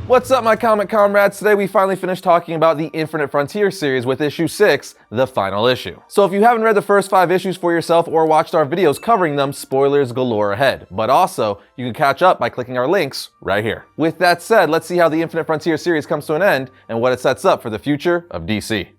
What's up, my comic comrades? Today we finally finished talking about the Infinite Frontier series with issue 6, the final issue. So if you haven't read the first 5 issues for yourself or watched our videos covering them, spoilers galore ahead. But also, you can catch up by clicking our links right here. With that said, let's see how the Infinite Frontier series comes to an end and what it sets up for the future of DC.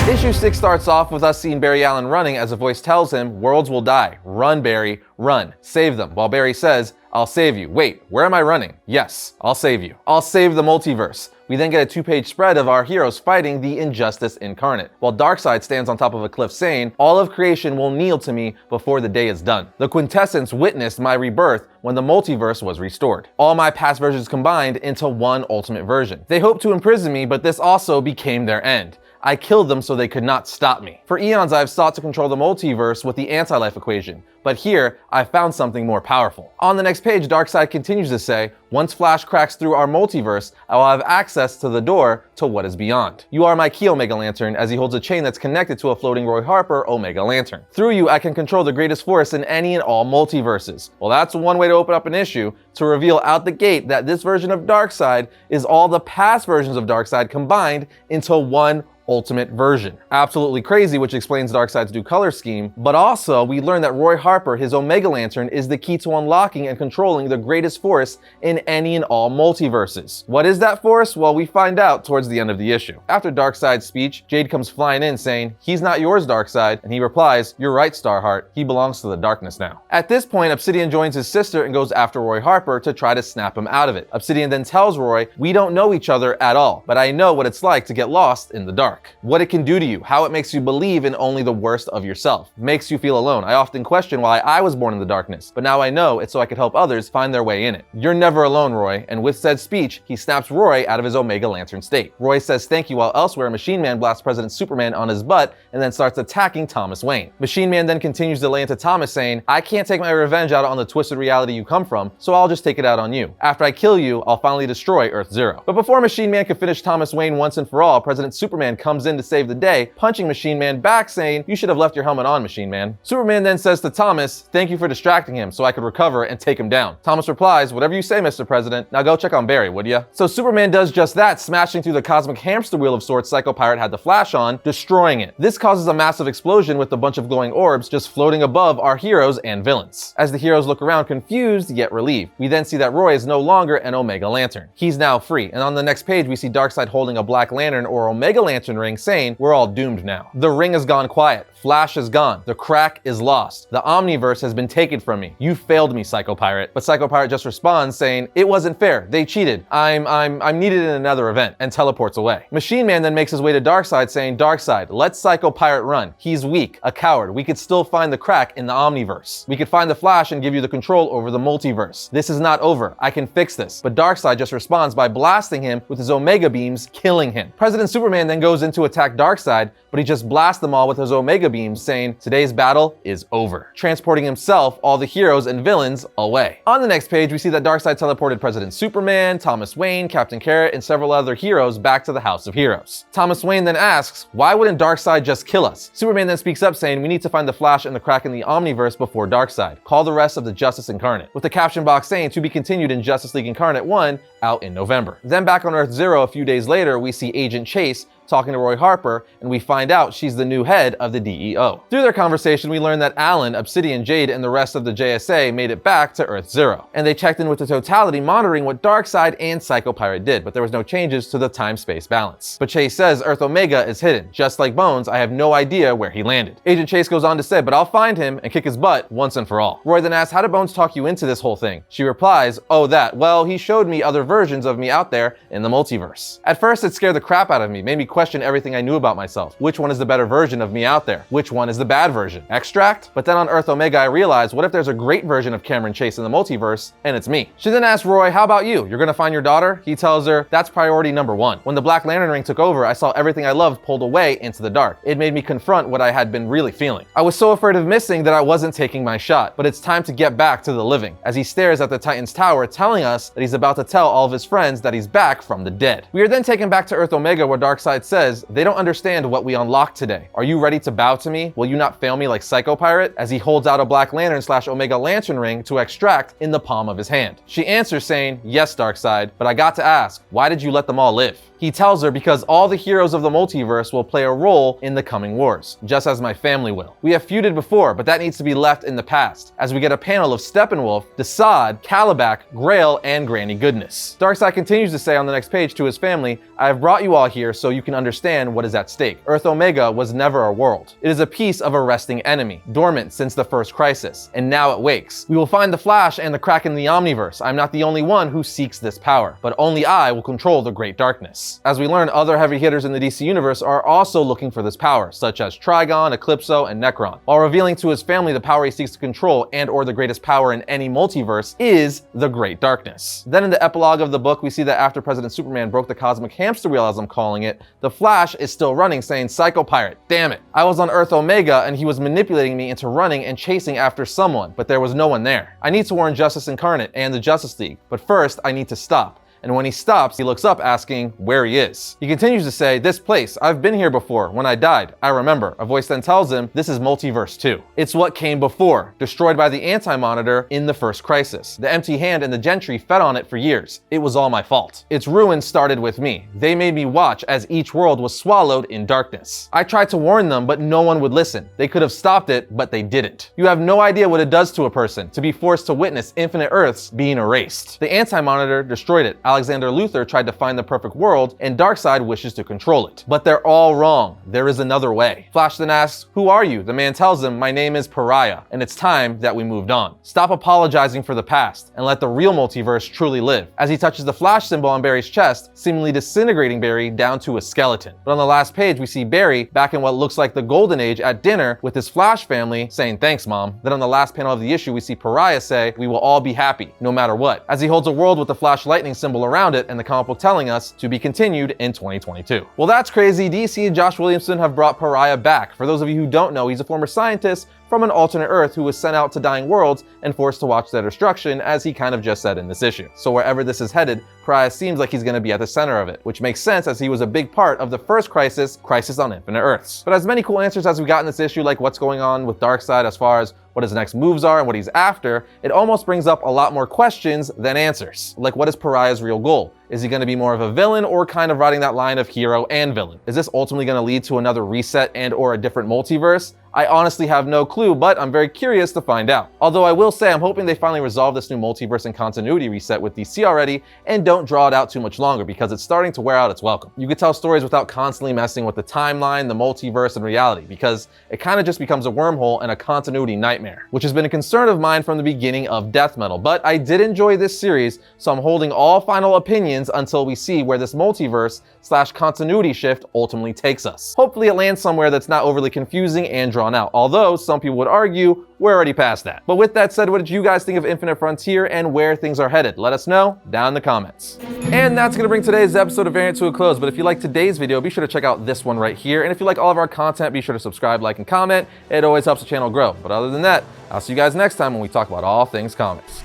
Issue 6 starts off with us seeing Barry Allen running as a voice tells him, "Worlds will die. Run, Barry. Run. Save them." While Barry says, "I'll save you." Wait, where am I running? Yes, I'll save you. I'll save the multiverse. We then get a 2-page spread of our heroes fighting the Injustice incarnate, while Darkseid stands on top of a cliff saying, "All of creation will kneel to me before the day is done. The quintessence witnessed my rebirth when the multiverse was restored. All my past versions combined into one ultimate version. They hoped to imprison me, but this also became their end. I killed them so they could not stop me. For eons I've sought to control the multiverse with the anti-life equation, but here I found something more powerful." On the next page, Darkseid continues to say, "Once Flash cracks through our multiverse, I will have access to the door to what is beyond. You are my key, Omega Lantern," as he holds a chain that's connected to a floating Roy Harper Omega Lantern. "Through you, I can control the greatest force in any and all multiverses." Well, that's one way to open up an issue, to reveal out the gate that this version of Darkseid is all the past versions of Darkseid combined into one ultimate version. Absolutely crazy, which explains Darkseid's new color scheme, but also we learn that Roy Harper, his Omega Lantern, is the key to unlocking and controlling the greatest force in any and all multiverses. What is that force? Well, we find out towards the end of the issue. After Darkseid's speech, Jade comes flying in saying, "He's not yours, Darkseid," and he replies, "You're right, Starheart, he belongs to the darkness now." At this point, Obsidian joins his sister and goes after Roy Harper to try to snap him out of it. Obsidian then tells Roy, "We don't know each other at all, but I know what it's like to get lost in the dark. What it can do to you, how it makes you believe in only the worst of yourself. Makes you feel alone. I often question why I was born in the darkness, but now I know it's so I could help others find their way in it. You're never alone, Roy." And with said speech, he snaps Roy out of his Omega Lantern state. Roy says thank you, while elsewhere Machine Man blasts President Superman on his butt and then starts attacking Thomas Wayne. Machine Man then continues to lay into Thomas saying, "I can't take my revenge out on the twisted reality you come from, so I'll just take it out on you. After I kill you, I'll finally destroy Earth Zero." But before Machine Man can finish Thomas Wayne once and for all, President Superman comes in to save the day, punching Machine Man back saying, "You should have left your helmet on, Machine Man." Superman then says to Thomas, "Thank you for distracting him so I could recover and take him down." Thomas replies, "Whatever you say, Mr. President. Now go check on Barry, would ya?" So Superman does just that, smashing through the cosmic hamster wheel of sorts Psycho Pirate had the Flash on, destroying it. This causes a massive explosion with a bunch of glowing orbs just floating above our heroes and villains. As the heroes look around confused yet relieved, we then see that Roy is no longer an Omega Lantern. He's now free, and on the next page we see Darkseid holding a Black Lantern or Omega Lantern ring saying, "We're all doomed now. The ring has gone quiet. Flash is gone. The crack is lost. The Omniverse has been taken from me. You failed me, Psycho Pirate." But Psycho Pirate just responds saying, "It wasn't fair. They cheated. I'm needed in another event," and teleports away. Machine Man then makes his way to Darkseid saying, "Darkseid, let Psycho Pirate run. He's weak, a coward. We could still find the crack in the Omniverse. We could find the Flash and give you the control over the multiverse. This is not over. I can fix this." But Darkseid just responds by blasting him with his Omega beams, killing him. President Superman then goes in to attack Darkseid, but he just blasts them all with his Omega beams, saying, "Today's battle is over," transporting himself, all the heroes and villains away. On the next page, we see that Darkseid teleported President Superman, Thomas Wayne, Captain Carrot, and several other heroes back to the House of Heroes. Thomas Wayne then asks, "Why wouldn't Darkseid just kill us?" Superman then speaks up saying, "We need to find the Flash and the crack in the Omniverse before Darkseid. Call the rest of the Justice Incarnate," with the caption box saying, "To be continued in Justice League Incarnate 1, out in November." Then back on Earth Zero a few days later, we see Agent Chase talking to Roy Harper, and we find out she's the new head of the DEO. Through their conversation, we learn that Alan, Obsidian, Jade, and the rest of the JSA made it back to Earth Zero, and they checked in with the Totality, monitoring what Darkseid and Psycho Pirate did, but there was no changes to the time-space balance. But Chase says Earth Omega is hidden. Just like Bones, I have no idea where he landed. Agent Chase goes on to say, "But I'll find him and kick his butt once and for all." Roy then asks, "How did Bones talk you into this whole thing?" She replies, "Oh, that. Well, he showed me other versions of me out there in the multiverse. At first, it scared the crap out of me, made me question everything I knew about myself. Which one is the better version of me out there? Which one is the bad version? Extract? But then on Earth Omega, I realized, what if there's a great version of Cameron Chase in the multiverse, and it's me?" She then asks Roy, "How about you? You're gonna find your daughter?" He tells her, "That's priority number 1. When the Black Lantern ring took over, I saw everything I loved pulled away into the dark. It made me confront what I had been really feeling. I was so afraid of missing that I wasn't taking my shot, but it's time to get back to the living," as he stares at the Titan's tower, telling us that he's about to tell all of his friends that he's back from the dead. We are then taken back to Earth Omega, where Darkseid says, "They don't understand what we unlocked today. Are you ready to bow to me? Will you not fail me like Psycho Pirate?" As he holds out a Black Lantern / Omega Lantern ring to extract in the palm of his hand. She answers saying, "Yes, Darkseid, but I got to ask, why did you let them all live?" He tells her, "Because all the heroes of the multiverse will play a role in the coming wars, just as my family will. We have feuded before, but that needs to be left in the past," as we get a panel of Steppenwolf, Darkseid, Calabac, Grail, and Granny Goodness. Darkseid continues to say on the next page to his family, "I have brought you all here so you can understand what is at stake. Earth Omega was never a world. It is a piece of a resting enemy, dormant since the first crisis, and now it wakes. We will find the Flash and the crack in the Omniverse. I'm not the only one who seeks this power, but only I will control the Great Darkness." As we learn, other heavy hitters in the DC universe are also looking for this power, such as Trigon, Eclipso, and Necron, while revealing to his family the power he seeks to control and or the greatest power in any multiverse is the Great Darkness. Then in the epilogue of the book, we see that after President Superman broke the cosmic hamster wheel, as I'm calling it, the Flash is still running, saying, "Psycho Pirate, damn it. I was on Earth Omega and he was manipulating me into running and chasing after someone, but there was no one there. I need to warn Justice Incarnate and the Justice League, but first I need to stop." And when he stops, he looks up asking where he is. He continues to say, "This place, I've been here before. When I died, I remember." A voice then tells him, "This is Multiverse 2. It's what came before, destroyed by the Anti-Monitor in the first crisis. The Empty Hand and the Gentry fed on it for years. It was all my fault. Its ruin started with me. They made me watch as each world was swallowed in darkness. I tried to warn them, but no one would listen. They could have stopped it, but they didn't. You have no idea what it does to a person to be forced to witness infinite Earths being erased. The Anti-Monitor destroyed it. Alexander Luthor tried to find the perfect world, and Darkseid wishes to control it. But they're all wrong. There is another way." Flash then asks, "Who are you?" The man tells him, "My name is Pariah, and it's time that we moved on. Stop apologizing for the past, and let the real multiverse truly live." As he touches the Flash symbol on Barry's chest, seemingly disintegrating Barry down to a skeleton. But on the last page, we see Barry back in what looks like the Golden Age at dinner with his Flash family, saying, "Thanks, Mom." Then on the last panel of the issue, we see Pariah say, "We will all be happy, no matter what," as he holds a world with the Flash lightning symbol around it, and the comic book telling us to be continued in 2022. Well, that's crazy. DC and Josh Williamson have brought Pariah back. For those of you who don't know, he's a former scientist from an alternate Earth who was sent out to dying worlds and forced to watch their destruction, as he kind of just said in this issue. So wherever this is headed, Pariah seems like he's going to be at the center of it, which makes sense as he was a big part of the first Crisis on Infinite Earths. But as many cool answers as we got in this issue, like what's going on with Darkseid as far as what his next moves are and what he's after, it almost brings up a lot more questions than answers. Like, what is Pariah's real goal? Is he going to be more of a villain, or kind of riding that line of hero and villain? Is this ultimately going to lead to another reset and or a different multiverse? I honestly have no clue, but I'm very curious to find out. Although I will say I'm hoping they finally resolve this new multiverse and continuity reset with DC already and don't draw it out too much longer, because it's starting to wear out its welcome. You could tell stories without constantly messing with the timeline, the multiverse, and reality, because it kind of just becomes a wormhole and a continuity nightmare, which has been a concern of mine from the beginning of Death Metal. But I did enjoy this series, so I'm holding all final opinions until we see where this multiverse / continuity shift ultimately takes us. Hopefully it lands somewhere that's not overly confusing and drawn out, although some people would argue we're already past that. But with that said, what did you guys think of Infinite Frontier and where things are headed? Let us know down in the comments. And that's gonna bring today's episode of Variant to a close. But if you like today's video, be sure to check out this one right here. And if you like all of our content, be sure to subscribe, like, and comment. It always helps the channel grow. But other than that, I'll see you guys next time when we talk about all things comics.